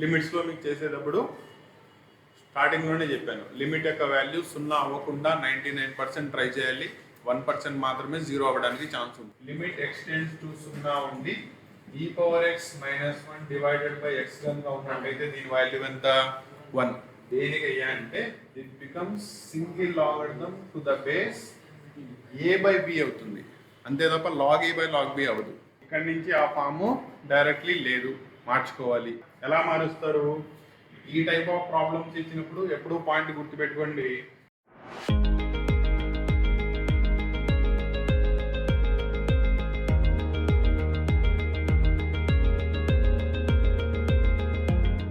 లిమిట్స్లో మీకు చేసేటప్పుడు స్టార్టింగ్లోనే చెప్పాను, లిమిట్ యొక్క వాల్యూ 0 అవ్వకుండా 99% ట్రై చేయాలి. 1% మాత్రమే 0 అవ్వడానికి ఛాన్స్ ఉంది. లిమిట్ ఎక్స్టెండ్స్ టు 0 ఉంది. e⁻x-1 డివైడెడ్ బై x కనుక ఉన్నట్టయితే దీని వాల్యూ ఎంత? 1. దేనికి అయ్యా అంటే it becomes single logarithm to the base a/b అవుతుంది, అంతే తప్ప log a by log b అవ్వదు. ఇక్కడి నుంచి ఆ ఫాము డైరెక్ట్లీ లేదు, మార్చుకోవాలి. ఎలా మారుస్తారు? ఈ టైప్ ఆఫ్ ప్రాబ్లమ్స్ ఇచ్చినప్పుడు ఎప్పుడూ పాయింట్ గుర్తుపెట్టుకోండి,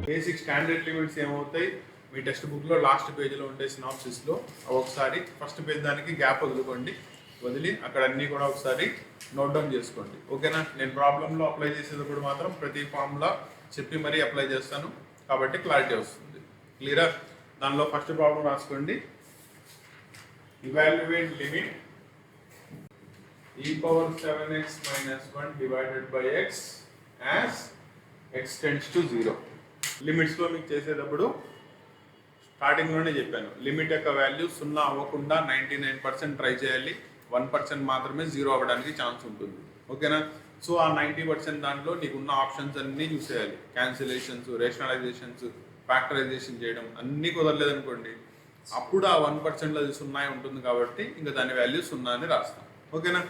బేసిక్ స్టాండర్డ్ లిమిట్స్ ఏమవుతాయి మీ టెక్స్ట్ బుక్లో లాస్ట్ పేజీలో ఉంటే సినాప్సిస్లో ఒకసారి ఫస్ట్ పేజ్ దానికి గ్యాప్ వదిలి అక్కడ అన్నీ కూడా ఒకసారి నోట్ డౌన్ చేసుకోండి. ఓకేనా? నేను ప్రాబ్లంలో అప్లై చేసేటప్పుడు మాత్రం ప్రతి ఫామ్లా చెప్పి మరీ అప్లై చేస్తాను కాబట్టి క్లారిటీ వస్తుంది. క్లియరా? దానిలో ఫస్ట్ ప్రాబ్లం రాసుకోండి. Evaluate limit e⁻7x-1 divided by x as x tends to 0. లిమిట్స్లో మీకు చేసేటప్పుడు స్టార్టింగ్లోనే చెప్పాను, లిమిట్ యొక్క వాల్యూ 0 అవ్వకుండా 99% ట్రై చేయాలి. 1% మాత్రమే 0 అవ్వడానికి ఛాన్స్ ఉంటుంది. ఓకేనా? సో ఆ 90% దాంట్లో నీకున్న ఆప్షన్స్ అన్నీ చూసేయాలి. క్యాన్సిలేషన్స్, రేషనలైజేషన్స్, ఫ్యాక్టరైజేషన్ చేయడం అన్నీ కుదరలేదనుకోండి, అప్పుడు ఆ 1%లో అది 0 ఉంటుంది కాబట్టి ఇంకా దాని వాల్యూ 0 అని రాస్తాం. ఓకేనా?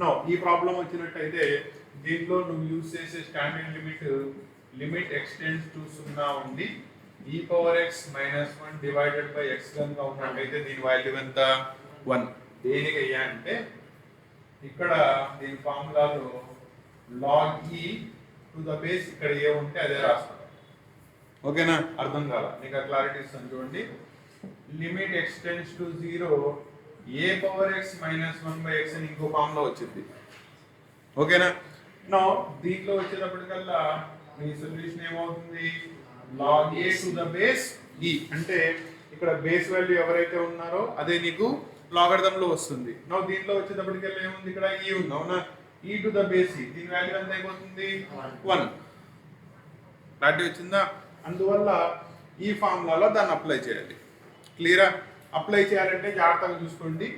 నో ఈ ప్రాబ్లం వచ్చినట్టయితే దీంట్లో నువ్వు యూజ్ చేసే స్టాండర్డ్ లిమిట్ ఎక్స్టెండ్స్ టు 0 ఉంది. e⁻x-1 డివైడెడ్ బై x కనుక ఉన్నట్టయితే దీని వాల్యూ ఎంత? 1. దేనికి అయ్యా అంటే ఇక్కడ దీని ఫార్ములాలో log e to the base ఇక్కడ ఏ ఉంటే అదే రాస్తాం. ఓకేనా? అర్థం కాల? నీకు ఆ క్లారిటీ ఇస్తాను చూడండి. Limit x tends to 0 e⁻x-1 by x అని ఇంకో ఫార్ములా వచ్చింది. ఓకేనా? నో దీంట్లో వచ్చేటప్పటికల్లా మీ సొల్యూషన్ ఏమవుతుంది? log a to the base e అంటే ఇక్కడ బేస్ వాల్యూ ఎవరైతే ఉన్నారో అదే నీకు లాగరిథం లో వస్తుంది. నో దీంట్లో వచ్చేటప్పటికల్లా ఏముంది? ఇక్కడ e ఉంది, అవునా? e to the base e దీని వాల్యూ ఎంత అయిపోతుంది? 1. క్లారిటీ వచ్చిందా? అందువల్ల ఈ ఫార్ములాలో దాన్ని అప్లై చేయాలి. క్లియరా? అప్లై చేయాలంటే జాగ్రత్తగా చూసుకోండి,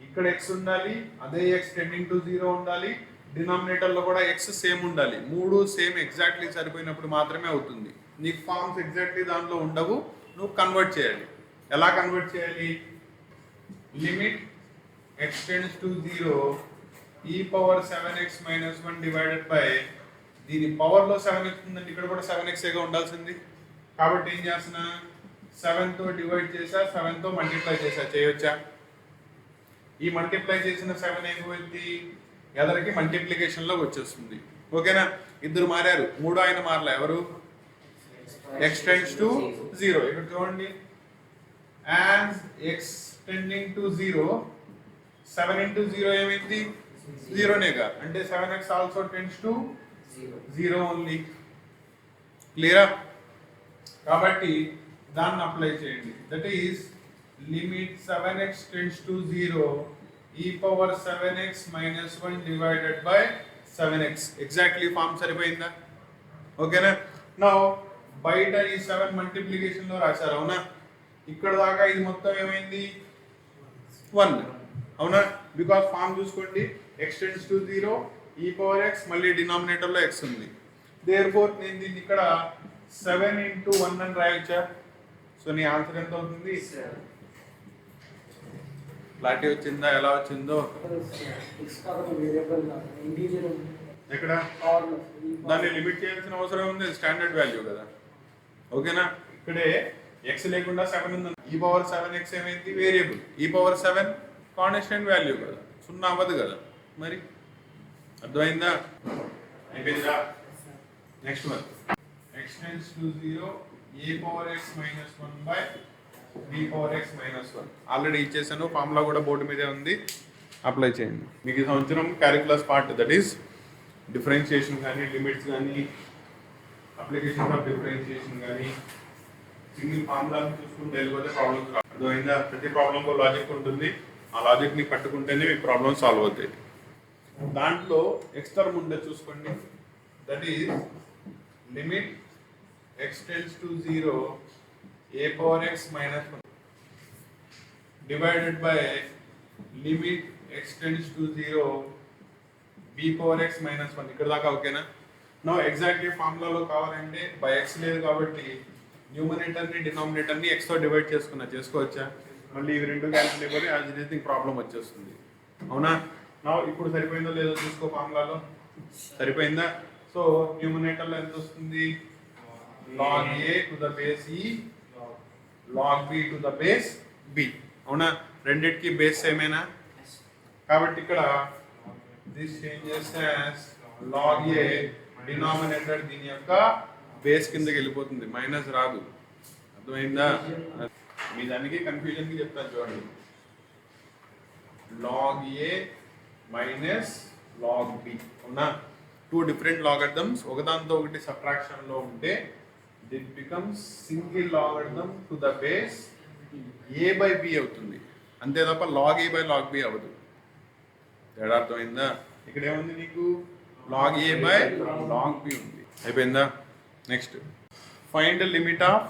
ఇక్కడ x ఉండాలి, అదే x టెండింగ్ టు 0 ఉండాలి, డినామినేటర్లో కూడా x సేమ్ ఉండాలి. మూడు సేమ్ ఎగ్జాక్ట్లీ సరిపోయినప్పుడు మాత్రమే అవుతుంది. నీకు ఫార్మ్స్ ఎగ్జాక్ట్లీ దాంట్లో ఉండవు, నువ్వు కన్వర్ట్ చేయాలి. ఎలా కన్వర్ట్ చేయాలి? Limit x tends to 0 e⁻7x-1 divided by దీని పవర్లో 7x ఉందండి, ఇక్కడ కూడా 7xగా ఉండాల్సింది కాబట్టి ఏం చేస్తున్నా? 7తో డివైడ్ చేసా, 7తో మల్టిప్లై చేసా. చేయొచ్చా? ఈ మల్టిప్లై చేసిన 7 ఏమైంది? ఎదరికి మల్టిప్లికేషన్లోకి వచ్చేస్తుంది. ఓకేనా? ఇద్దరు మారారు, మూడో ఆయన మారలే. ఎవరు? x tends to 0. ఇక్కడ చూడండి, as x tending to 0 7 into 0 ఏమైంది? 0నేగా, అంటే 7x also tends to 0 only. క్లియరా? కాబట్టి దాన్ని అప్లై చేయండి. That is limit 7x tends to 0 e⁻7x-1 divided by 7x. Exactly form సరిపోయిందా? ఓకేనా? నౌ బయట ఈ 7 మల్టిప్లికేషన్లో రాశారు, అవునా? ఇక్కడ దాకా ఇది మొత్తం ఏమైంది? 1, అవునా? బికాస్ ఫార్మ్ చూసుకోండి, x టెండ్స్ టు 0 e⁻x, మళ్ళీ డినామినేటర్లో x ఉంది. దేర్ఫోర్ నేను దీన్ని ఇక్కడ 7 ఇంటూ 1 అని రాయొచ్చా? సో నీ ఆన్సర్ ఎంత అవుతుంది? క్లారిటీ వచ్చిందా? ఎలా వచ్చిందో? ఎక్కడ దాన్ని లిమిట్ చేయాల్సిన అవసరం ఉంది, స్టాండర్డ్ వాల్యూ కదా. ఓకేనా? ఇక్కడే x లేకుండా 7 ఉంది. e⁻7x ఏమైంది? వేరియబుల్. e⁻7 కాన్స్టెంట్ వాల్యూ కదా, 0 అవ్వదు కదా. మరి అర్థమైందా? అయిపోయిందా? Next one, x tends to 0 a⁻x-1 by b⁻x-1. Already ఇచ్చేసాను, ఫార్ములా కూడా బోర్డు మీదే ఉంది, అప్లై చేయండి. మీకు ఈ సంవత్సరం calculus part, that is differentiation కానీ, లిమిట్స్ కానీ, అప్లికేషన్ ఆఫ్ డిఫరెన్షియేషన్ కానీ, సింగిల్ ఫార్ములాని చూసుకుంటే వెళ్ళిపోతే ప్రాబ్లమ్స్ రావు. అర్థమైందా? ప్రతి ప్రాబ్లంలో లాజిక్ ఉంటుంది, ఆ లాజిక్ని పట్టుకుంటేనే మీ ప్రాబ్లమ్ సాల్వ్ అవుతాయి. దాంట్లో ఎక్స్ టర్మ్ ఉండే చూసుకోండి, that is limit x tends to 0 a power x minus 1 divided by limit x tends to 0 b power x minus 1. ఇక్కడ దాకా ఓకేనా? నో ఎగ్జాక్ట్లీ ఫార్ములాలో కావాలంటే బై x లేదు కాబట్టి న్యూమరేటర్ని డినామినేటర్ని x తో డివైడ్ చేసుకోవచ్చా? మళ్ళీ ఇవి రెండు క్యాన్సిల్ అయిపోయి యాజ్ ఇట్ ఈస్ ప్రాబ్లం వచ్చేస్తుంది. అవునా? నా ఇప్పుడు సరిపోయిందో లేదో చూసుకో, ఫార్ములాలో సరిపోయిందా? సో న్యూమరేటర్లో ఎంత వస్తుంది? log a to the base e log b to the base b. అవునా? రెండిటికి బేస్ ఏమైనా కాబట్టి ఇక్కడ this changes as log a denominator దీని యొక్క బేస్ కిందకి వెళ్ళిపోతుంది, మైనస్ రాదు. అర్థమైందా? మీ దానికి కన్ఫ్యూజన్కి చెప్తాను చూడండి. log a minus log b. అవునా? టూ డిఫరెంట్ లాగరిథమ్స్ ఒకదాంతో ఒకటి సబ్ట్రాక్షన్ లో ఉంటే it becomes single logarithm to the base a by b అవుతుంది, అంతే తప్ప log a by log b అవ్వదు. తేడా అర్థమైందా? ఇక్కడ ఏముంది నీకు? log a by log b ఉంది. అయిపోయిందా? Next find limit of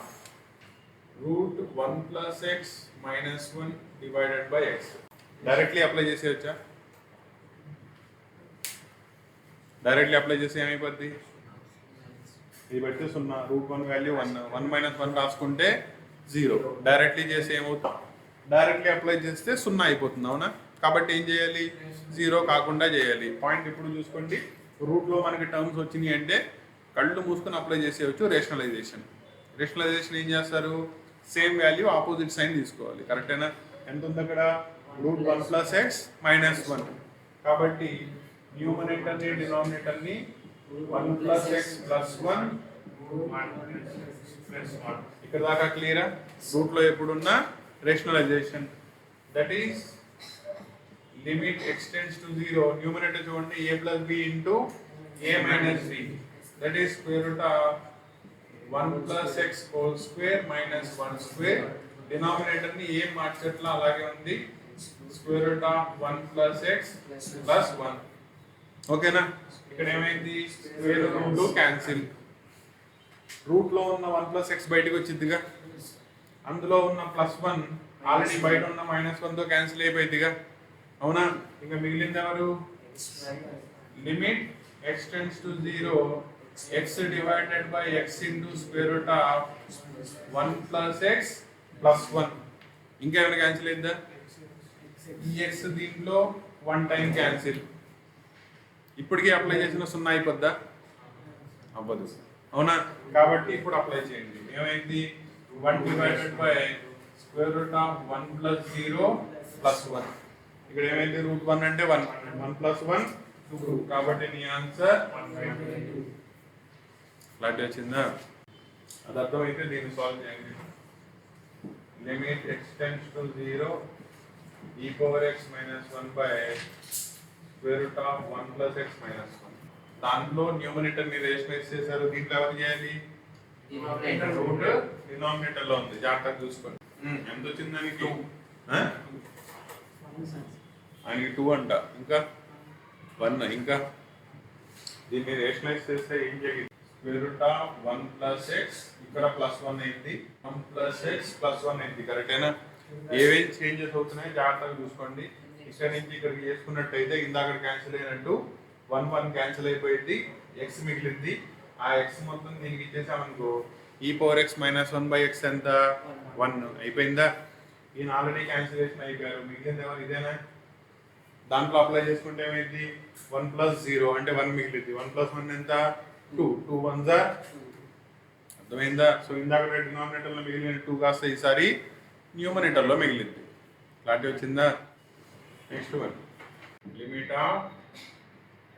root 1 plus x minus 1 divided by x. Directly apply చేసేయచ్చా? డైరెక్ట్లీ అప్లై చేస్తే ఏమైపోద్ది? ఇది పెడితే 0, రూట్ 1 వాల్యూ 1, 1 మైనస్ 1 రాసుకుంటే 0. డైరెక్ట్లీ చేస్తే ఏమవుతుంది? డైరెక్ట్లీ అప్లై చేస్తే 0 అయిపోతుంది. అవునా? కాబట్టి ఏం చేయాలి? 0 కాకుండా చేయాలి. పాయింట్ ఇప్పుడు చూసుకోండి, రూట్లో మనకి టర్మ్స్ వచ్చినాయి అంటే కళ్ళు మూసుకొని అప్లై చేసేయచ్చు. రేషనలైజేషన్ ఏం చేస్తారు? సేమ్ వాల్యూ ఆపోజిట్ సైన్ తీసుకోవాలి. కరెక్టేనా? ఎంత ఉంది అక్కడ? Root 1 plus x minus 1. కాబట్టి న్యూమరేటర్ని డినామినేటర్ని 1 ప్లస్ ఎక్స్ ప్లస్ 1 ఇక్కడ దాకా క్లియరా? రూట్లో ఎప్పుడున్నా rationalisation that is limit x tends to 0. Numerator చూడండి, a plus b into a minus b that is square root of 1 plus x whole square minus 1 square. డినామినేటర్ని ఏం మార్చట్లా అలాగే ఉంది, square root of 1 plus x plus 1. ఓకేనా? ఇక్కడ ఏమైంది? Square root cancel. Route లో ఉన్న 1 ప్లస్ ఎక్స్ బయటకు వచ్చిందిగా, అందులో ఉన్న ప్లస్ 1 ఆల్రెడీ బయట ఉన్న మైనస్ 1 తో క్యాన్సిల్ అయిపోయిందిగా. అవునా? ఇంకా మిగిలింది ఎవరు? Limit x tends to 0 X divided by X into square root of 1 plus x plus 1. ఇంకేమైనా క్యాన్సిల్ అయిందా? ఈ ఎక్స్ దీంట్లో 1 టైం క్యాన్సిల్. ఇప్పటికీ అప్లై చేసిన 0 అయిపోద్దా? అవ్వదు. అవునా? కాబట్టి ఇప్పుడు అప్లై చేయండి. ఏమైంది? 1 divided by square root of 1 plus 0 plus 1. ఇక్కడ ఏమైంది? రూట్ 1 అంటే 1, 1 ప్లస్ 1 2. కాబట్టి నీ ఆన్సర్ 1/2. క్లారిటీ వచ్చిందా? అది అర్థమైతే దీన్ని సాల్వ్ చేయండి. Limit x tends to 0 e power x minus 1 by square root of 1 plus x minus 1. దాంట్లో న్యూమరేటర్ ని రేషనలైజ్ చేశారు. దీంట్లో ఎవరు చేయాలి? రూట్ డినామినేటర్ లో ఉంది, జాగ్రత్తగా చూసుకోండి. ఎంత వచ్చింది దానికి? ఆయనకి 2 అంట, ఇంకా 1. ఇంకా దీన్ని రేషనలైజ్ చేస్తే ఏం జరిగింది? Square root of 1 plus X ఇక్కడ ప్లస్ 1 అయింది, 1 ప్లస్ ఎక్స్ ప్లస్ 1 అయింది. కరెక్టేనా? ఏవేం చేంజెస్ అవుతున్నాయి జాగ్రత్తగా చూసుకోండి. ఇక్కడ నుంచి ఇక్కడికి చేసుకున్నట్టయితే ఇందాక క్యాన్సిల్ అయినట్టు 1 1 క్యాన్సిల్ అయిపోయింది, ఎక్స్ మిగిలింది. ఆ ఎక్స్ మొత్తం దీనికి ఇచ్చేసామనుకో ఈ power X minus 1 by X ఎంత? 1 అయిపోయిందా? ఈయన ఆల్రెడీ క్యాన్సిలేషన్ అయిపోయారు, మిగిలింది ఎవరు? ఇదేనా? దాంట్లో అప్లై చేసుకుంటే ఏమైంది? 1 ప్లస్ 0 అంటే 1 మిగిలింది. 1 ప్లస్ 1 ఎంత? 2. 2 1s are 2. అర్థమైందా? సో ఇందాక డినామినేటర్ లో మిగిలిన 2 కాస్త ఈసారి న్యూమరేటర్ లో మిగిలింది. క్లారిటీ వచ్చిందా? Next one, limit of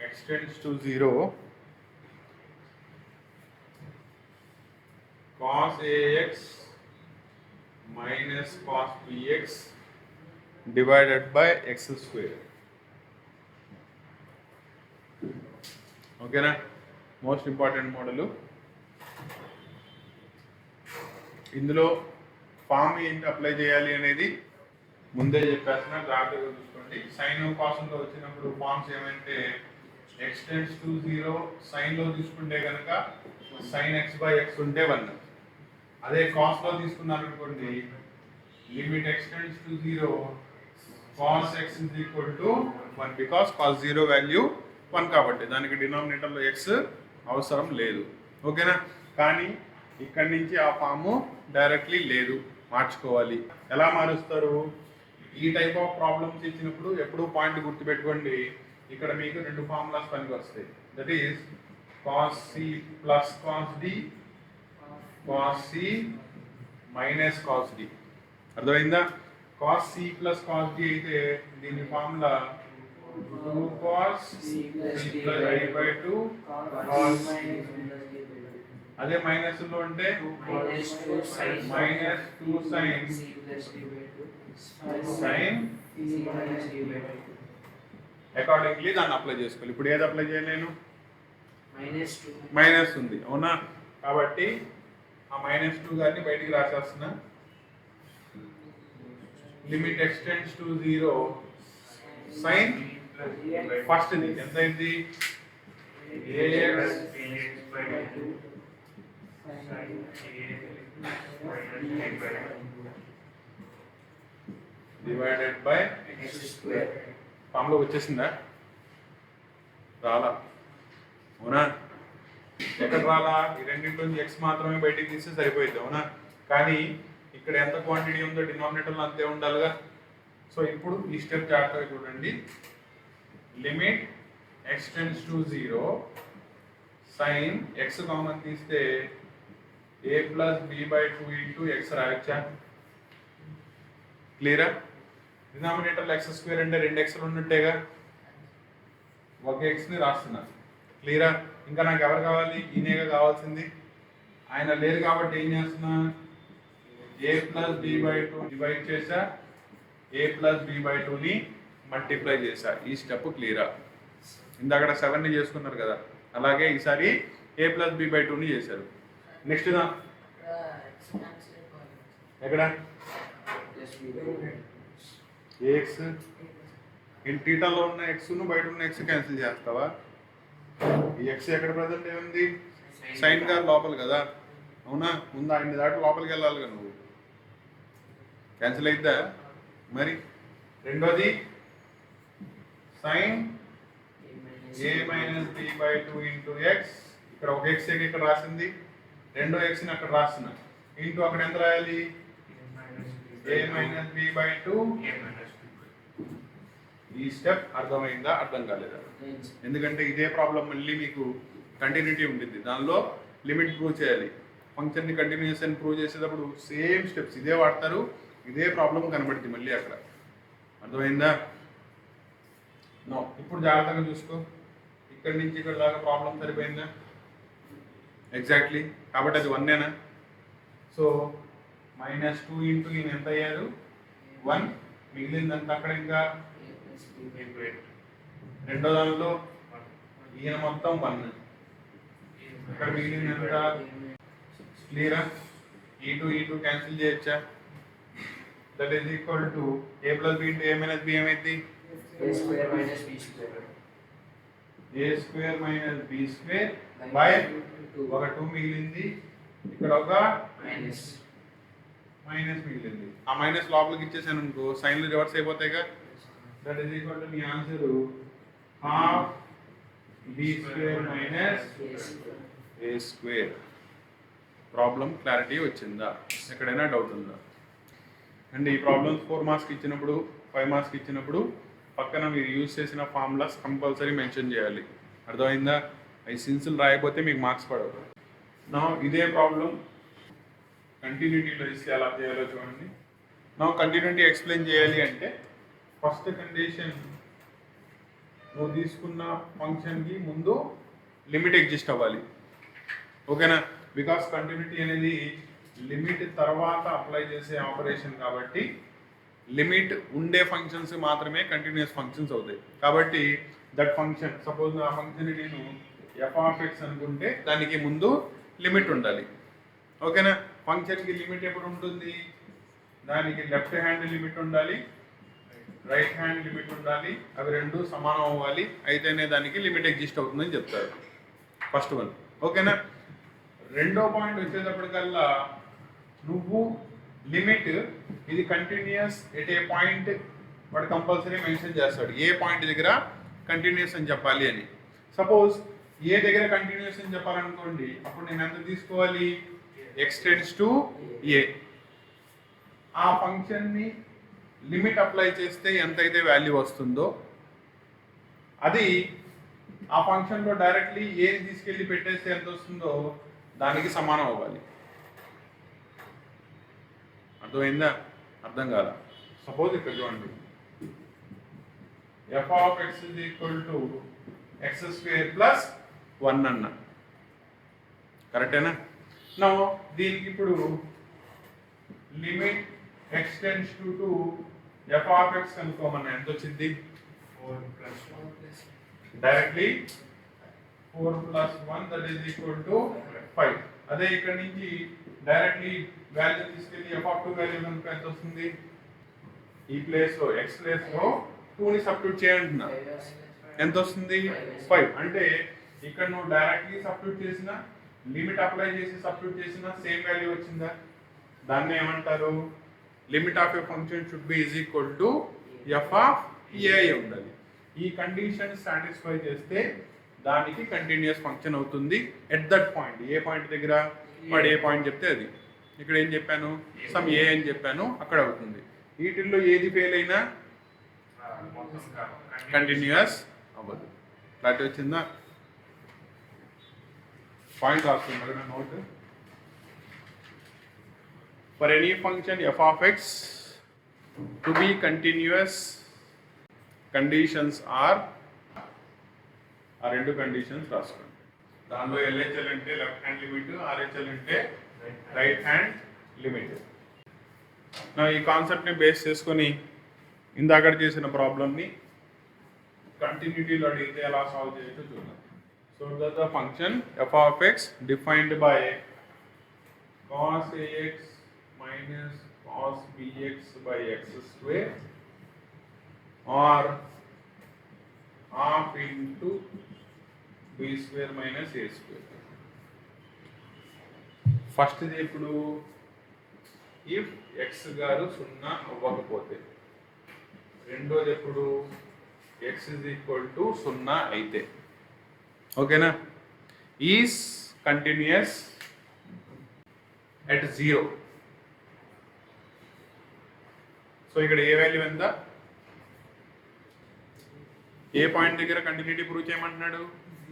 x tends to 0 cos ax minus cos bx divided by x square. ఓకేనా? Most important model. ఇందులో ఫామ్ ఏంటి అప్లై చేయాలి అనేది ముందే చెప్పేస్తున్నా, జాగ్రత్తగా చూసుకోండి. సైన్ కాసంతో వచ్చినప్పుడు ఫామ్స్ ఏమంటే x టెన్స్ టు 0 సైన్ లో తీసుకుంటే కనుక sin x బై x ఉంటే 1. అదే కాస్ లో తీసుకున్నారు అనుకోండి limit x tends to 0 cos x is equal to 1 because cos 0 value 1 కాబట్టి దానికి డినామినేటర్లో x అవసరం లేదు. ఓకేనా? కానీ ఇక్కడి నుంచి ఆ ఫాము డైరెక్ట్లీ లేదు, మార్చుకోవాలి. ఎలా మారుస్తారు? ఈ టైప్ ఆఫ్ ప్రాబ్లమ్స్ ఇచ్చినప్పుడు ఎప్పుడు పాయింట్ గుర్తుపెట్టుకోండి, ఇక్కడ మీకు రెండు ఫార్ములాస్ పనికి వస్తాయి. That is cos c plus cos d, cos c minus cos d. అర్థమైందా? cos c plus cos d అయితే దీని formula 2 cos c plus d by 2 cos. అదే మైనస్ లో అంటే మైనస్ 2 sin sin అకార్డింగ్లీ దాన్ని అప్లై చేసుకోవాలి. ఇప్పుడు ఏది అప్లై చేయాలి? నేను మైనస్ ఉంది, అవునా? కాబట్టి ఆ -2 గారిని బయటికి రాసేస్తున్నా. Limit x tends to 0 sin first ఇది ఎంత అయింది? ax divided by x². ఫామ్లో వచ్చేసిందా? రాలా, అవునా? ఎక్కడ రాలా? ఈ రెండింటి నుంచి x మాత్రమే బయటికి తీస్తే సరిపోయింది, అవునా? కానీ ఇక్కడ ఎంత క్వాంటిటీ ఉందో డినామినేటర్లో అంతే ఉండాలిగా. సో ఇప్పుడు ఈ స్టెప్ జాగ్రత్తగా చూడండి. Limit x tends to 0 sin x common తీస్తే a plus b by 2 into x రాయొచ్చా? క్లియరా? డినామినేటర్లో x² అంటే 2x ఉన్నట్టేగా, ఒక xని రాస్తున్నా. క్లియరా? ఇంకా నాకు ఎవరు కావాలి? ఈయనగా కావాల్సింది. ఆయన లేరు కాబట్టి ఏం చేస్తున్నా, a plus b by 2 divide చేసా, a ప్లస్ b బై 2ని మల్టిప్లై చేశా. ఈ స్టెప్ క్లియరా? ఇందాక 7ని చేసుకున్నారు కదా, అలాగే ఈసారి a ప్లస్ b బై 2ని చేశారు. నెక్స్ట్ ఎక్కడ ax థీటాలో ఉన్న xను బయట ఉన్న x క్యాన్సిల్ చేస్తావా? ఈ x ఎక్కడ ప్రజెంట్ ఏముంది? సైన్ గారు లోపల కదా, అవునా? ముందు ఆయన దాటి లోపలికి వెళ్ళాలిగా, నువ్వు క్యాన్సిల్ అయిద్దా మరి? రెండోది sine a minus b by 2 into x. ఇక్కడ ఒక x ఇక్కడ రాసింది, రెండో xని అక్కడ రాస్తున్నా. ఇంటూ అక్కడ ఎంత రాయాలి? a minus b by 2. ఈ స్టెప్ అర్థమైందా? అర్థం కాలేదా? ఎందుకంటే ఇదే ప్రాబ్లం మళ్ళీ మీకు కంటిన్యూటీ ఉంటుంది, దానిలో లిమిట్ ప్రూవ్ చేయాలి. ఫంక్షన్ని కంటిన్యూస్ అని ప్రూవ్ చేసేటప్పుడు సేమ్ స్టెప్స్ ఇదే వాడతారు, ఇదే ప్రాబ్లం కనబడుతుంది మళ్ళీ అక్కడ. అర్థమైందా? నో. ఇప్పుడు జాగ్రత్తగా చూసుకో, ఇక్కడి నుంచి ఇక్కడ దాకా ప్రాబ్లం సరిపోయిందా? ఎగ్జాక్ట్లీ. కాబట్టి అది 1నేనా? సో -2 ఇంటూ ఈయన ఎంత అయ్యారు? 1. మిగిలిందంతా అక్కడ ఇంకా రెండో దానిలో ఈయన మొత్తం 1. ఇక్కడ మిగిలిందంతా క్లియరా? ఈ2 క్యాన్సిల్ చేయొచ్చా? That is equal to a plus b into a minus b ఏమైంది? a² మైనస్ b² బై ఒక 2 మిగిలింది, ఇక్కడ ఒక మైనస్ మిగిలింది. ఆ మైనస్ లోపలికి ఇచ్చేసాను అనుకో, సైన్లు రివర్స్ అయిపోతాయిగా. దట్ ఈస్ ఈక్వల్ టు మీ answer ½ b² minus a². Problem clarity వచ్చిందా? ఎక్కడైనా డౌట్ ఉందా? అండ్ ఈ ప్రాబ్లమ్స్ 4 మార్క్స్కి ఇచ్చినప్పుడు, 5 మార్క్స్కి ఇచ్చినప్పుడు పక్కన మీరు యూజ్ చేసిన ఫార్ములాస్ కంపల్సరీ మెన్షన్ చేయాలి. అర్థమైందా? అవి సిన్సులు రాయకపోతే మీకు మార్క్స్ పడవు. నా ఇదే ప్రాబ్లం కంటిన్యూటీలో ఇస్తే ఎలా చేయాలో చూడండి. నా కంటిన్యూటీ ఎక్స్ప్లెయిన్ చేయాలి అంటే ఫస్ట్ కండిషన్, నువ్వు తీసుకున్న ఫంక్షన్కి ముందు లిమిట్ ఎగ్జిస్ట్ అవ్వాలి. ఓకేనా? బికాస్ కంటిన్యూటీ అనేది లిమిట్ తర్వాత అప్లై చేసే ఆపరేషన్ కాబట్టి లిమిట్ ఉండే ఫంక్షన్స్ మాత్రమే కంటిన్యూస్ ఫంక్షన్స్ అవుతాయి. కాబట్టి దట్ ఫంక్షన్, సపోజ్ ఆ ఫంక్షన్ నేను f(x) అనుకుంటే దానికి ముందు లిమిట్ ఉండాలి. ఓకేనా? ఫంక్షన్కి లిమిట్ ఎప్పుడు ఉంటుంది? దానికి లెఫ్ట్ హ్యాండ్ లిమిట్ ఉండాలి, రైట్ హ్యాండ్ లిమిట్ ఉండాలి, అవి రెండు సమానం అవ్వాలి, అయితేనే దానికి లిమిట్ ఎగ్జిస్ట్ అవుతుందని చెప్తారు. First one. ఓకేనా? రెండో పాయింట్ వచ్చేటప్పటికల్లా నువ్వు లిమిట్ ఇది కంటిన్యూస్ ఎట్ ఏ పాయింట్ వాడు కంపల్సరీ మెన్షన్ చేస్తాడు, ఏ పాయింట్ దగ్గర కంటిన్యూస్ అని చెప్పాలి అని. సపోజ్ ఏ దగ్గర కంటిన్యూస్ అని చెప్పాలనుకోండి, అప్పుడు నేను ఎంత తీసుకోవాలి? ఎక్స్టెండ్స్ టు ఏ. ఆ ఫంక్షన్ని లిమిట్ అప్లై చేస్తే ఎంతైతే వాల్యూ వస్తుందో అది ఆ ఫంక్షన్లో డైరెక్ట్లీ ఏది తీసుకెళ్ళి పెట్టేస్తే ఎంత వస్తుందో దానికి సమానం అవ్వాలి. అర్థమైందా? అర్థం కాదా? సపోజ్ ఇక్కడ చూడండి, f of x is equal to x square plus 1 అన్న. కరెక్టేనా? నో దీనికి ఇప్పుడు limit x tends to f of x కనుక్కోమన్నా ఎంత వచ్చింది? 4 plus 1 directly 4 plus 1 that is equal to 5. అదే ఇక్కడ నుంచి డైరెక్ట్లీ వాల్యూ తీసుకెళ్ళి f of 2 వాల్యూ కనుక ఎంత వస్తుంది? ఈ ప్లేస్ లో x ప్లేస్ లో 2ని సబ్స్టిట్యూట్ చేయంటున్నా, ఎంత వస్తుంది? 5. అంటే ఇక్కడ నువ్వు డైరెక్ట్లీ సబ్స్టిట్యూట్ చేసిన, లిమిట్ అప్లై చేసి సబ్స్టిట్యూట్ చేసిన సేమ్ వాల్యూ వచ్చిందా? దాన్ని ఏమంటారు? Limit of a function should be is equal to f of a ఉండాలి. ఈ కండిషన్ సాటిస్ఫై చేస్తే దానికి కంటిన్యూస్ ఫంక్షన్ అవుతుంది ఎట్ దట్ పాయింట్. ఏ పాయింట్ దగ్గర వాడు ఏ పాయింట్ చెప్తే అది. ఇక్కడ ఏం చెప్పాను? సమ్ ఏ అని చెప్పాను, అక్కడ అవుతుంది. వీటిల్లో ఏది ఫెయిల్ అయినా కంటిన్యూస్ అవ్వదు. క్లారిటీ వచ్చిందా? పాయింట్ రాస్తున్నారు note. For any function f of x to be continuous, conditions are ఆ రెండు కండిషన్స్ రాసుకోండి. దానిలో LHL అంటే లెఫ్ట్ హ్యాండ్ లిమిట్, RHL అంటే రైట్ హ్యాండ్ లిమిట్. నా ఈ కాన్సెప్ట్ని బేస్ చేసుకొని ఇందాక చేసిన ప్రాబ్లమ్ని కంటిన్యూటీలో అడిగితే ఎలా సాల్వ్ చేయొచ్చో చూద్దాం. So that the function f of x defined by cos ax minus cos bx by x square or half into b square minus a square. First ఇది ఇప్పుడు if x గారు 0 అవ్వకపోతే, రెండోది ఎప్పుడు x is equal to 0 అయితే. ఓకేనా? Is continuous at 0. So ఇక్కడ ఏ value ఎంత? ఏ పాయింట్ దగ్గర కంటిన్యూటీ ప్రూవ్ చేయమంటున్నాడు?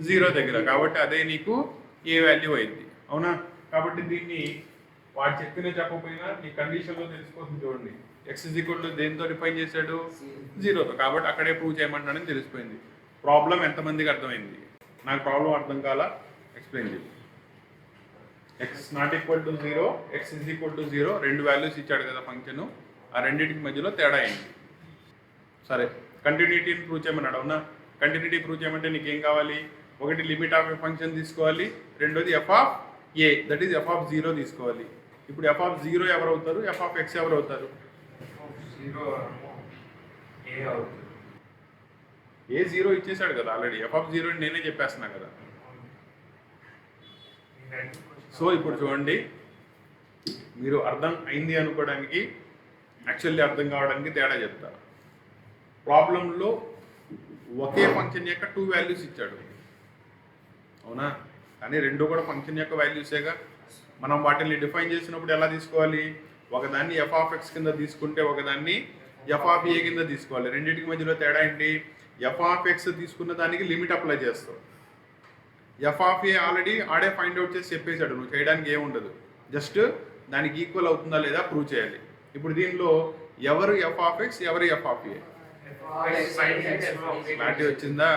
0 దగ్గర. కాబట్టి అదే నీకు ఏ వాల్యూ అయింది. అవునా? కాబట్టి దీన్ని వాడు చెప్పినా చెప్పకపోయినా నీ కండిషన్లో తెలిసిపోతుంది. చూడండి, ఎక్స్ ఇజ్ ఈక్వల్ టు దేంతో డిఫైన్ చేశాడు? 0తో. కాబట్టి అక్కడే ప్రూవ్ చేయమంటాడని తెలిసిపోయింది. ప్రాబ్లం ఎంతమందికి అర్థమైంది? నాకు ప్రాబ్లం అర్థం కాలా, ఎక్స్ప్లెయిన్ చేయి. X not equal to 0, X is equal to 0 రెండు వాల్యూస్ ఇచ్చాడు కదా ఫంక్షన్. ఆ రెండింటికి మధ్యలో తేడా అయింది. సరే, కంటిన్యూటీని ప్రూవ్ చేయమన్నాడు. అవునా? కంటిన్యూటీ ప్రూవ్ చేయమంటే నీకేం కావాలి? ఒకటి లిమిట్ ఆఫ్ ఏ ఫంక్షన్ తీసుకోవాలి, రెండోది F of A that is F of 0 తీసుకోవాలి. ఇప్పుడు ఎఫ్ ఆఫ్ 0 ఎవరు అవుతారు? ఎఫ్ ఆఫ్ ఎక్స్ ఎవరు అవుతారు? ఏ 0 ఇచ్చేసాడు కదా ఆల్రెడీ. ఎఫ్ ఆఫ్ 0 నేనే చెప్పేస్తున్నా కదా. సో ఇప్పుడు చూడండి, మీరు అర్థం అయింది అనుకోవడానికి యాక్చువల్లీ అర్థం కావడానికి తేడా చెప్తా. ప్రాబ్లంలో ఒకే ఫంక్షన్ యొక్క 2 వాల్యూస్ ఇచ్చాడు. అవునా? కానీ రెండు కూడా ఫంక్షన్ యొక్క వాల్యూసేగా. మనం వాటిని డిఫైన్ చేసినప్పుడు ఎలా తీసుకోవాలి? ఒకదాన్ని ఎఫ్ ఆఫ్ ఎక్స్ కింద తీసుకుంటే ఒకదాన్ని ఎఫ్ ఆఫ్ ఏ కింద తీసుకోవాలి. రెండింటికి మధ్యలో తేడా ఏంటి? ఎఫ్ ఆఫ్ ఎక్స్ తీసుకున్న దానికి లిమిట్ అప్లై చేస్తావు. ఎఫ్ ఆఫ్ ఏ ఆల్రెడీ ఆడే ఫైండ్ అవుట్ చేసి చెప్పేశాడు, నువ్వు చేయడానికి ఏముండదు, జస్ట్ దానికి ఈక్వల్ అవుతుందా లేదా ప్రూవ్ చేయాలి. ఇప్పుడు దీనిలో ఎవరు ఎఫ్ ఆఫ్ ఎక్స్, ఎవరు ఎఫ్ ఆఫ్ ఏ? క్లారిటీ వచ్చిందా?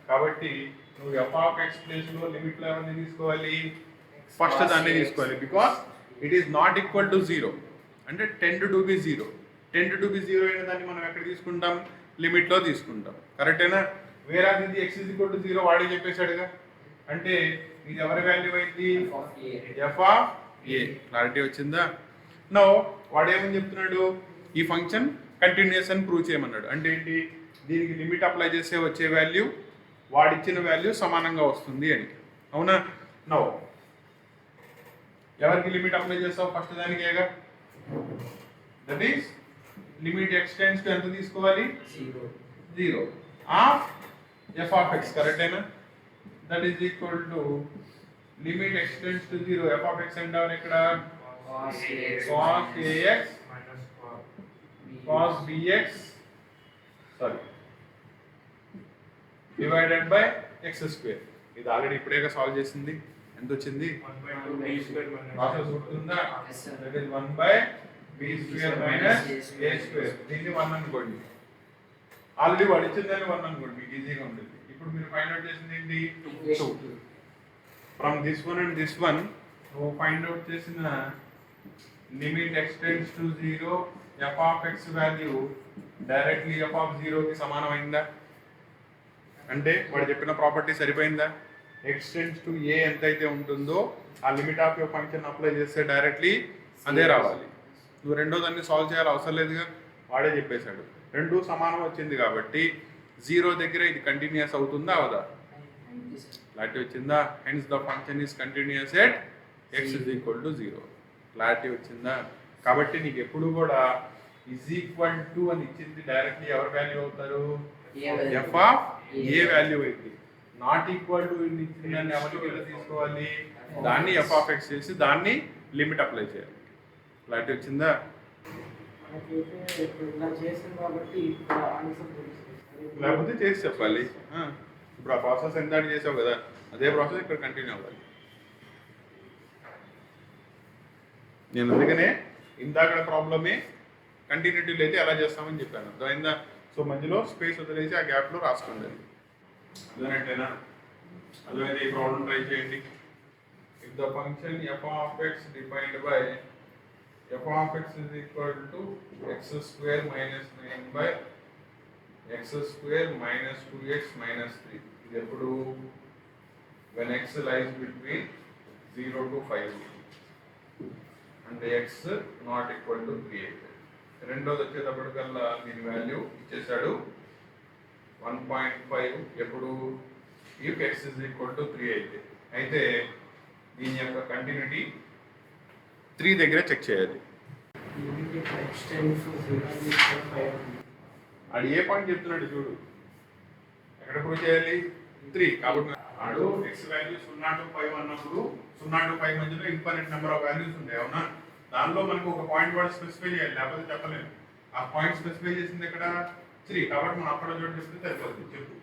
కాబట్టి నువ్వు ఎఫ్ ఆఫ్ ఎక్స్ ప్లేస్లో లిమిట్లో ఎవరిని తీసుకోవాలి? ఫస్ట్ దాన్ని తీసుకోవాలి. Because it is not equal to 0 అంటే tend to be 0. Tend to be 0 అయిన దాన్ని మనం ఎక్కడ తీసుకుంటాం? లిమిట్లో తీసుకుంటాం. కరెక్టేనా? వేరే ఇది ఎక్స్ ఈజ్ ఈక్వల్ టు 0 వాడే చెప్పేశాడుగా. అంటే ఇది ఎవరి వాల్యూ అయింది? F of A. క్లారిటీ వచ్చిందా? నో వాడు ఏమని చెప్తున్నాడు? ఈ ఫంక్షన్ కంటిన్యూస్ అని ప్రూవ్ చేయమన్నాడు. అంటే ఏంటి, దీనికి లిమిట్ అప్లై చేసే వచ్చే వాల్యూ వాడిచ్చిన వాల్యూ సమానంగా వస్తుంది అని. అవునా? నో ఎవరికి లిమిట్ అప్లై చేస్తావు? ఫస్ట్ దానికేగా. That is limit x tends to ఎంత తీసుకోవాలి? 0 ఆఫ్ ఎఫ్ ఆఫ్ ఎక్స్. కరెక్టేనా? That is equal to limit x tends to 0 f of x అంటే ఇక్కడ cos ax cos bx divided by x square. ఇది already ఇప్పుడే solve చేసింది. ఎంత వచ్చింది? ప్రాసెస్ గుర్తుందా? That is 1 by b square minus a square. దీన్ని 1 అనుకోండి. ఆల్రెడీ వాడు ఇచ్చిందని 1 అనుకోండి, మీకు ఈజీగా ఉంటుంది. ఇప్పుడు మీరు ఫైండ్ అవుట్ చేసింది ఏంటి? 2. From this one and this one నువ్వు ఫైండ్ అవుట్ చేసిన limit x tends to 0 f of x value directly f of 0 కి సమానమైందా? అంటే వాడు చెప్పిన ప్రాపర్టీ సరిపోయిందా? ఎక్స్టెండ్స్ టు ఏ ఎంతైతే ఉంటుందో ఆ limit of your function apply చేస్తే డైరెక్ట్లీ అదే రావాలి. నువ్వు రెండో దాన్ని సాల్వ్ చేయాలి అవసరం లేదుగా, వాడే చెప్పేశాడు. రెండు సమానం వచ్చింది కాబట్టి 0 దగ్గర ఇది కంటిన్యూస్ అవుతుందా అవదా? క్లారిటీ వచ్చిందా? Hence the function is continuous at X is equal to 0. Clarity వచ్చిందా? కాబట్టి నీకు ఎప్పుడు కూడా ఈజ్ ఈక్వల్ టు అని ఇచ్చింది డైరెక్ట్లీ ఎవరి వాల్యూ అవుతారు? ఎఫ్ ఆఫ్ ఏ వాల్యూ అయింది. నాట్ ఈక్వల్ టు ఇచ్చింది దాన్ని ఎవరికి ఎలా తీసుకోవాలి? దాన్ని ఎఫ్ ఆఫ్ ఎక్స్ చేసి దాన్ని లిమిట్ అప్లై చేయాలి. క్లారిటీ వచ్చిందా? లేకపోతే చేసి చెప్పాలి. ఇప్పుడు ఆ ప్రాసెస్ ఎంత చేసావు కదా, అదే ప్రాసెస్ ఇక్కడ కంటిన్యూ అవ్వాలి. నేను అందుకనే ఇందాక ప్రాబ్లమే కంటిన్యూటీలో అయితే ఎలా చేస్తామని చెప్పాను. అర్థమైందా? సో మధ్యలో స్పేస్ వదిలేసి ఆ గ్యాప్లో రాసుకోండి. అదేనంటేనా? అదేమైతే ఈ ప్రాబ్లం ట్రై చేయండి. If the function f of X defined by F of X is equal to X square minus 9 by x square minus 2x minus 3. ఇది ఎప్పుడు? When X lies between 0 to 5 అంటే X not equal to 3 అయితే. రెండోది వచ్చేటప్పటికల్లా దీని value ఇచ్చేసాడు 1.5 ఎప్పుడు? If X is equal to 3 అయితే. అయితే దీని యొక్క కంటిన్యూటీ 3 దగ్గర చెక్ చేయాలి. అది ఏ పాయింట్ చెప్తున్నాడు చూడు, ఎక్కడ ప్రూవ్ చేయాలి? 3. కాబట్టి ఆడు ఎక్స్ వాల్యూ 0 to 5 అన్నప్పుడు 0 to 5 మధ్యలో ఇన్ఫినిట్ నెంబర్ ఆఫ్ వాల్యూస్ ఉంటాయి. అవునా? దానిలో మనకు ఒక పాయింట్ వాడు స్పెసిఫై చేయాలి, లేకపోతే చెప్పలేము. ఆ పాయింట్ స్పెసిఫై చేసింది ఎక్కడ? 3. కాబట్టి మనం అక్కడ చోటు చెప్తే సరిపోతుంది. చెప్పు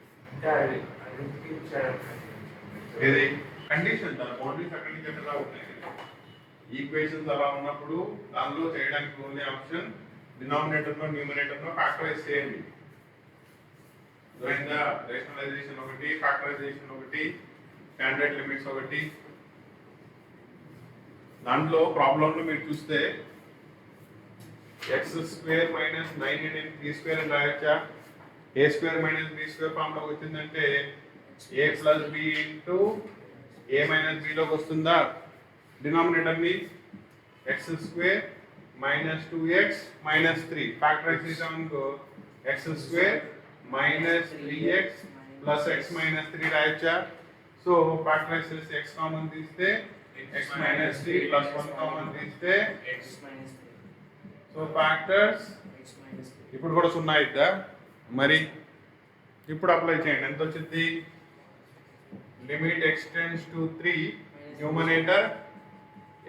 ఏది కండిషన్, దాని బౌండరీస్ అక్కడి నుంచి ఎక్కడ ఉంటాయి. ఈక్వేషన్స్ అలా ఉన్నప్పుడు దానిలో చేయడానికి ఓన్లీ ఆప్షన్ డినామినేటర్లో న్యూమరేటర్లో ఫ్యాక్టరైజ్ చేయండి. అర్థమైందా? రేషనలైజేషన్ ఒకటి, ఫ్యాక్టరైజేషన్ ఒకటి, స్టాండర్డ్ లిమిట్స్ ఒకటి. దాంట్లో ప్రాబ్లంలో మీరు చూస్తే ఎక్స్ స్క్వేర్ మైనస్ 9 నేను 3 స్క్వేర్ అని రాయొచ్చా? A square minus b square ఫామ్లోకి వచ్చిందంటే a plus b into a minus బిలోకి వస్తుందా? డినామినేటర్ని x square minus 2x minus 3 factorise చేసామనుకో x square minus 3x plus x minus 3 రాయొచ్చా? సో ఫ్యాక్టరైజ్ చేసి ఎక్స్ కామన్ తీస్తే x minus 3 plus 1 కామన్ తీస్తే x minus 3. సో ఫ్యాక్టర్స్ ఇప్పుడు కూడా 0 అయిద్దా? మరి ఇప్పుడు అప్లై చేయండి. ఎంత వచ్చింది? Limit x tends to 3 numerator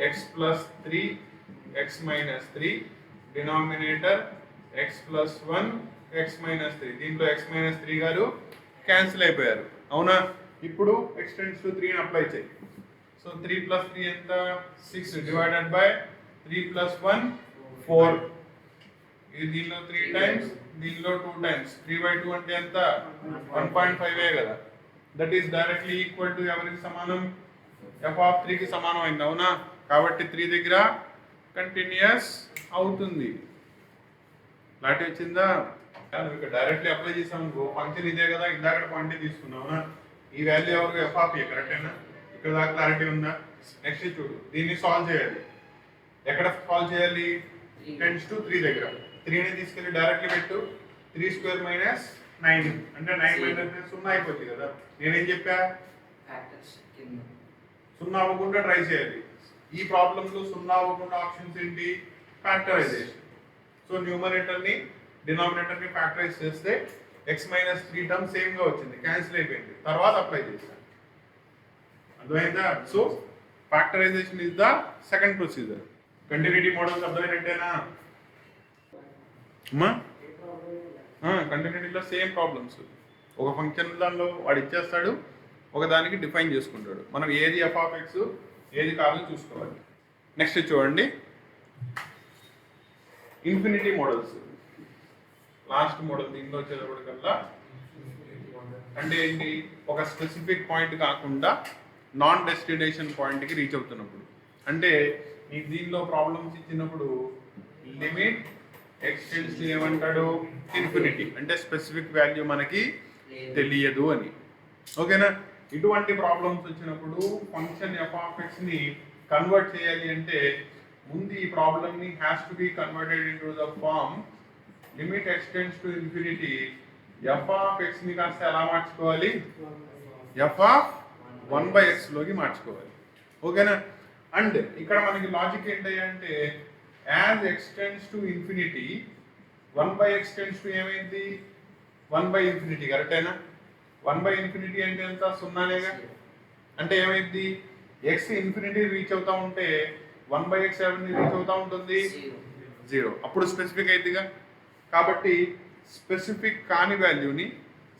x plus 3 x minus 3 denominator x plus 1 x minus 3. దీంట్లో x minus 3 గారు క్యాన్సిల్ అయిపోయారు. అవునా? ఇప్పుడు x టెండ్స్ టు 3 ని అప్లై చేయి. సో 3 plus 3 ఎంత? 6 డివైడెడ్ బై 3 plus 1 4. ఇది దీనిలో 3 టైమ్స్, దీనిలో 2 టైమ్స్. 3/2 అంటే ఎంత? 1.5 కదా. That is directly equal to ఎవరికి సమానం? ఎఫ్ ఆఫ్ 3 కి సమానం అయింది. అవునా? కాబట్టి 3 దగ్గర కంటిన్యూస్ అవుతుంది. క్లారిటీ వచ్చిందా? నువ్వు ఇక్కడ డైరెక్ట్లీ అప్లై చేసాము ఫంక్షన్ ఇదే కదా, ఇందాక పాయింట్ తీసుకున్నావునా? ఈ వాల్యూ ఎవరు? ఎఫ్ ఆఫ్ ఏ. కరెక్టేనా? ఇక్కడ దాకా క్లారిటీ ఉందా? నెక్స్ట్ చూడు, దీన్ని సాల్వ్ చేయాలి. ఎక్కడ సాల్వ్ చేయాలి? టెండ్స్ టు 3 దగ్గర. 3ని తీసుకెళ్ళి డైరెక్ట్లీ పెట్టు. 3 స్క్వేర్ మైనస్ 9 అంటే 9 మైనస్ 0 అయిపోతుంది కదా. నేనేం చెప్పా, సున్నా అవ్వకుండా ట్రై చేయాలి. ఈ ప్రాబ్లంలో సున్నా అవ్వకుండా ఆప్షన్స్ ఏంటి, ఫ్యాక్టరైజేషన్. సో న్యూమరేటర్ని డినామినేటర్ని ఫ్యాక్టరైజ్ చేస్తే ఎక్స్ మైనస్ 3 టర్మ్ సేమ్గా వచ్చింది, క్యాన్సిల్ అయిపోయింది. తర్వాత అప్లై చేశాను. అర్థమైందా? So factorisation is the second procedure. Continuity models అర్థమైనట్టేనా అమ్మా? కంటిన్యూటీలో సేమ్ ప్రాబ్లమ్స్. ఒక ఫంక్షన్ దానిలో వాడు ఇచ్చేస్తాడు, ఒకదానికి డిఫైన్ చేసుకుంటాడు. మనం ఏది ఎఫ్ ఆఫ్ ఎక్స్ ఏది కాదని చూసుకోవాలి. నెక్స్ట్ చూడండి, ఇన్ఫినిటీ మోడల్స్. లాస్ట్ మోడల్ దీంట్లో వచ్చేటప్పటికల్లా అంటే ఏంటి, ఒక స్పెసిఫిక్ పాయింట్ కాకుండా నాన్ డెస్టినేషన్ పాయింట్కి రీచ్ అవుతున్నప్పుడు. అంటే నీకు దీనిలో ప్రాబ్లమ్స్ ఇచ్చినప్పుడు లిమిట్ ఎక్స్టెండ్స్ ఏమంటాడు, ఇన్ఫినిటీ. అంటే స్పెసిఫిక్ వాల్యూ మనకి తెలియదు అని. ఓకేనా? ఇటువంటి ప్రాబ్లమ్స్ వచ్చినప్పుడు ఫంక్షన్ ఎఫ్ ఆఫ్ ఎక్స్ని కన్వర్ట్ చేయాలి అంటే ముందు ఈ ప్రాబ్లమ్ని has to be converted into the form limit x tends to infinity. F of ఎక్స్ని కాస్త ఎలా మార్చుకోవాలి, ఎఫ్ ఆఫ్ 1/x లోకి మార్చుకోవాలి. ఓకేనా? అండ్ ఇక్కడ మనకి లాజిక్ ఏంటి అంటే as x tends to infinity 1/x tends to ఏమైంది, 1/∞. కరెక్టేనా? 1/∞ అంటే ఎంత, సున్నానేగా. అంటే ఏమైంది, ఎక్స్ ఇన్ఫినిటీ రీచ్ అవుతా ఉంటే 1/x ఎవరిని రీచ్ అవుతా ఉంటుంది, 0. అప్పుడు స్పెసిఫిక్ అయిద్దిగా. కాబట్టి స్పెసిఫిక్ కాని వాల్యూని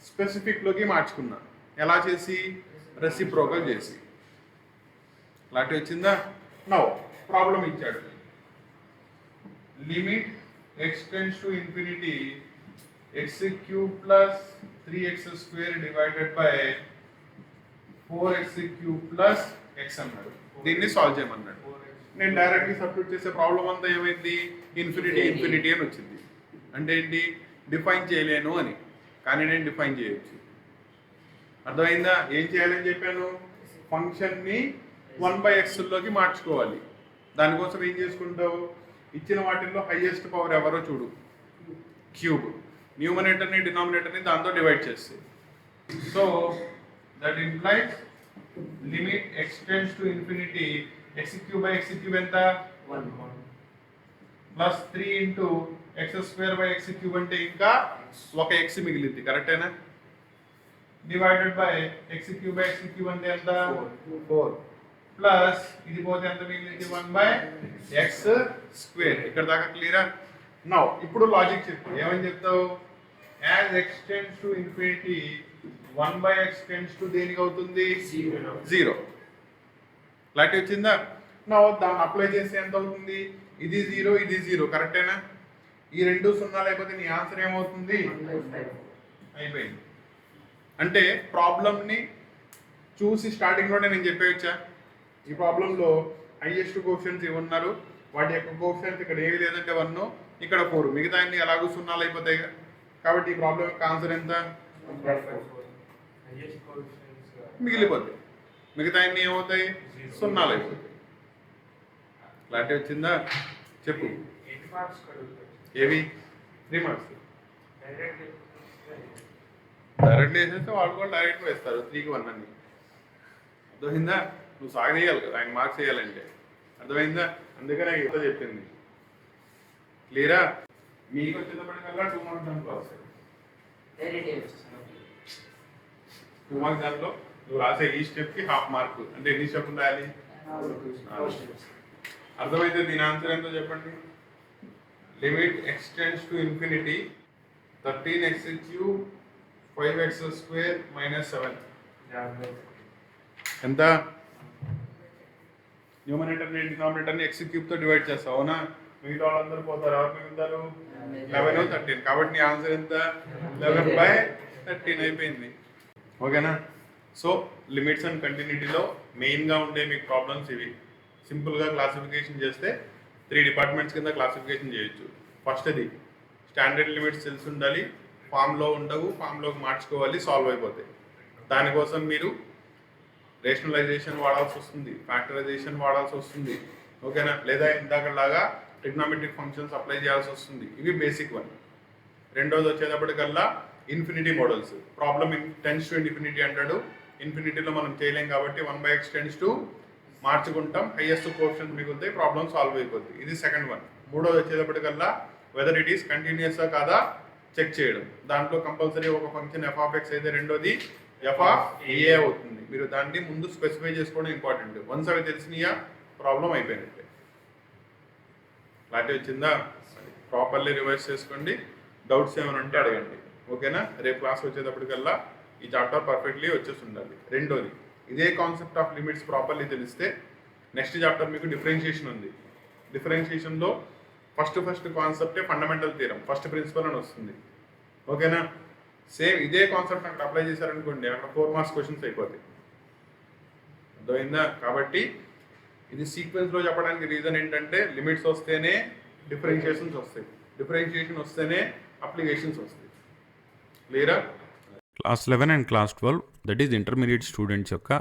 స్పెసిఫిక్లోకి మార్చుకున్నా. ఎలా చేసి, రెసిప్రోకల్ చేసి. లాంటి వచ్చిందా? నౌ ప్రాబ్లం ఇచ్చాడు, limit x tends to infinity x³ plus 3x² divided by 4x³ plus x అన్నాడు. దీన్ని సాల్వ్ చేయమన్నాడు. నేను డైరెక్ట్లీ సబ్స్టిట్యూట్ చేసే ప్రాబ్లం అంతా ఏమైంది, ఇన్ఫినిటీ ఇన్ఫినిటీ అని వచ్చింది. అంటే ఏంటి, డిఫైన్ చేయలేను అని. కానీ నేను డిఫైన్ చేయొచ్చు. అర్థమైందా? ఏం చేయాలని చెప్పాను, ఫంక్షన్ని 1/x లోకి మార్చుకోవాలి. దానికోసం ఏం చేసుకుంటావు, ఇచ్చిన వాటిల్లో హైయెస్ట్ పవర్ ఎవరో చూడు, క్యూబ్. న్యూమరేటర్ని డినామినేటర్ని దాంతో డివైడ్ చేస్తే, so that implies limit x tends to infinity x³ x³ ఎంత, 1 ప్లస్ 3 ఇంటూ x² అంటే ఇంకా ఒక x మిగిలింది. కరెక్టేనా? డివైడెడ్ బై x³ x³ అంటే ఎంత, 4 ప్లస్ ఇది పోతే ఎంత మిగిలింది, 1/x². ఇక్కడ దాకా క్లియరా? నౌ ఇప్పుడు లాజిక్ చెప్పు, ఏమని చెప్తావు, as x tends to infinity 1/x tends to దేనికి అవుతుంది, 0. క్లారిటీ వచ్చిందా? నౌ దాన్ని అప్లై చేస్తే ఎంత అవుతుంది, ఇది 0 ఇది 0. కరెక్టేనా? ఈ రెండు సున్నాలు అయిపోతే నీ ఆన్సర్ ఏమవుతుంది, అయిపోయింది. అంటే ప్రాబ్లమ్ని చూసి స్టార్టింగ్లోనే నేను చెప్పేయచ్చా, ఈ ప్రాబ్లంలో హైయెస్ట్ కోషన్స్ ఇవ్వన్నారు, వాటి యొక్క కోషన్స్ ఇక్కడ ఏవి లేదంటే 1, ఇక్కడ 4, మిగతా అన్ని ఎలాగో సున్నాలు అయిపోతాయి. కాబట్టి ఈ ప్రాబ్లం యొక్క ఆన్సర్ ఎంత, మిగిలిపోతాయి. మిగతా అన్ని ఏమవుతాయి, సున్నాలు అయిపోతాయి. క్లారిటీ వచ్చిందా? చెప్పు. ఏవి 3 మార్క్స్ డైరెక్ట్లీ వేసేస్తే వాళ్ళు కూడా డైరెక్ట్ వేస్తారు, 3కి 1 అన్ని. అర్థమైందా? నువ్వు సాగదీయాలి కదా ఆయన మార్క్స్ వేయాలంటే. అర్థమైందా? అందుకనే ఇంత చెప్పింది. క్లియరా? మీకు వచ్చేటప్పటికల్లా 2 మార్క్స్ దాంట్లో వస్తాయి. 2 మార్క్స్ దాంట్లో నువ్వు రాసే ఈ స్టెప్కి హాఫ్ మార్క్. అంటే ఎన్ని స్టెప్లు రాయాలి, అర్థమైతే దీని ఆన్సర్ ఎంతో చెప్పండి. Limit x tends to infinity 13x³ 5x² - 7 ఎంత, న్యూమరేటర్ని డినామినేటర్ని x³ తో డివైడ్ చేస్తావు. అవునా? మిగతా వాళ్ళందరూ పోతారు. ఎవరు మిగులుతారు, 11 13. కాబట్టి నీ ఆన్సర్ ఎంత, 11/13 అయిపోయింది. ఓకేనా? సో లిమిట్స్ అండ్ కంటిన్యూటీలో మెయిన్గా ఉండే మీకు ప్రాబ్లమ్స్ ఇవి. సింపుల్గా క్లాసిఫికేషన్ చేస్తే 3 డిపార్ట్మెంట్స్ కింద క్లాసిఫికేషన్ చేయొచ్చు. ఫస్ట్ అది స్టాండర్డ్ లిమిట్స్ తెలిసి ఉండాలి, ఫామ్లో ఉండవు, ఫామ్లోకి మార్చుకోవాలి, సాల్వ్ అయిపోతాయి. దానికోసం మీరు రేషనలైజేషన్ వాడాల్సి వస్తుంది, ఫ్యాక్టరైజేషన్ వాడాల్సి వస్తుంది. ఓకేనా? లేదా ఇందాకలాగా ట్రిగ్నామెట్రిక్ ఫంక్షన్స్ అప్లై చేయాల్సి వస్తుంది. ఇవి బేసిక్ వన్. రెండోది వచ్చేటప్పటికల్లా infinity models. Problem tends to infinity అంటాడు. ఇన్ఫినిటీలో మనం చేయలేం కాబట్టి 1/x టెన్స్ టు మార్చుకుంటాం, హైయెస్ట్ కోఎఫిషియెంట్ మిగులుతాయి, ప్రాబ్లమ్ సాల్వ్ అయిపోద్ది. ఇది సెకండ్ వన్. మూడోది వచ్చేటప్పటికల్లా వెదర్ ఇట్ ఈస్ కంటిన్యూస్ కాదా చెక్ చేయడం. దాంట్లో కంపల్సరీ ఒక ఫంక్షన్ f(x) అయితే రెండోది f(a) అవుతుంది. మీరు దాన్ని ముందు స్పెసిఫై చేసుకోవడం ఇంపార్టెంట్. వన్స్ అవి తెలిసినాయా ప్రాబ్లం అయిపోయినట్టే. క్లారిటీ వచ్చిందా? ప్రాపర్లీ రివైజ్ చేసుకోండి. డౌట్స్ ఏమైనా ఉంటే అడగండి. ఓకేనా? రేపు క్లాస్ వచ్చేటప్పటికల్లా ఈ చాప్టర్ పర్ఫెక్ట్లీ వచ్చేసి ఉండాలి. రెండోది ఇదే కాన్సెప్ట్ ఆఫ్ లిమిట్స్ ప్రాపర్లీ తెలిస్తే నెక్స్ట్ చాప్టర్ మీకు డిఫరెన్షియేషన్ ఉంది. డిఫరెన్షియేషన్లో ఫస్ట్ కాన్సెప్టే ఫండమెంటల్ థియరం, ఫస్ట్ ప్రిన్సిపల్ అని వస్తుంది. ఓకేనా? సేమ్ ఇదే కాన్సెప్ట్ అక్కడ అప్లై చేశారనుకోండి, అక్కడ 4 మార్క్స్ క్వశ్చన్స్ అయిపోతాయి. అర్థమైందా? కాబట్టి ఇది సీక్వెన్స్లో చెప్పడానికి రీజన్ ఏంటంటే లిమిట్స్ వస్తేనే డిఫరెన్షియేషన్స్ వస్తాయి, డిఫరెన్షియేషన్ వస్తేనే అప్లికేషన్స్ వస్తాయి. క్లియరా? Class 11 and class 12 that is intermediate students యొక్క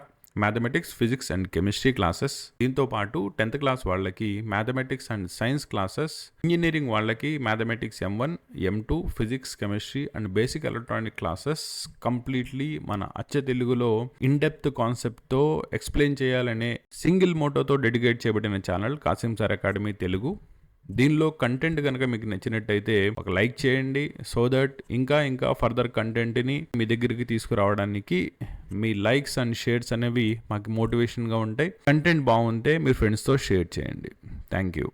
mathematics, physics and chemistry classes. దీంతో పాటు 10th క్లాస్ వాళ్ళకి mathematics and science classes, engineering వాళ్ళకి mathematics M1, M2, physics, chemistry and basic electronic classes completely మన అచ్చ తెలుగులో ఇన్ డెప్త్ కాన్సెప్ట్తో explain చేయాలనే సింగిల్ మోటోతో డెడికేట్ చేయబడిన channel Kasim sir academy Telugu. దీనిలో కంటెంట్ కనుక మీకు నచ్చినట్టయితే ఒక లైక్ చేయండి, సో దట్ ఇంకా ఫర్దర్ కంటెంట్ని మీ దగ్గరికి తీసుకురావడానికి మీ లైక్స్ అండ్ షేర్స్ అనేవి మాకు మోటివేషన్గా ఉంటాయి. కంటెంట్ బాగుంటే మీ ఫ్రెండ్స్తో షేర్ చేయండి. Thank you.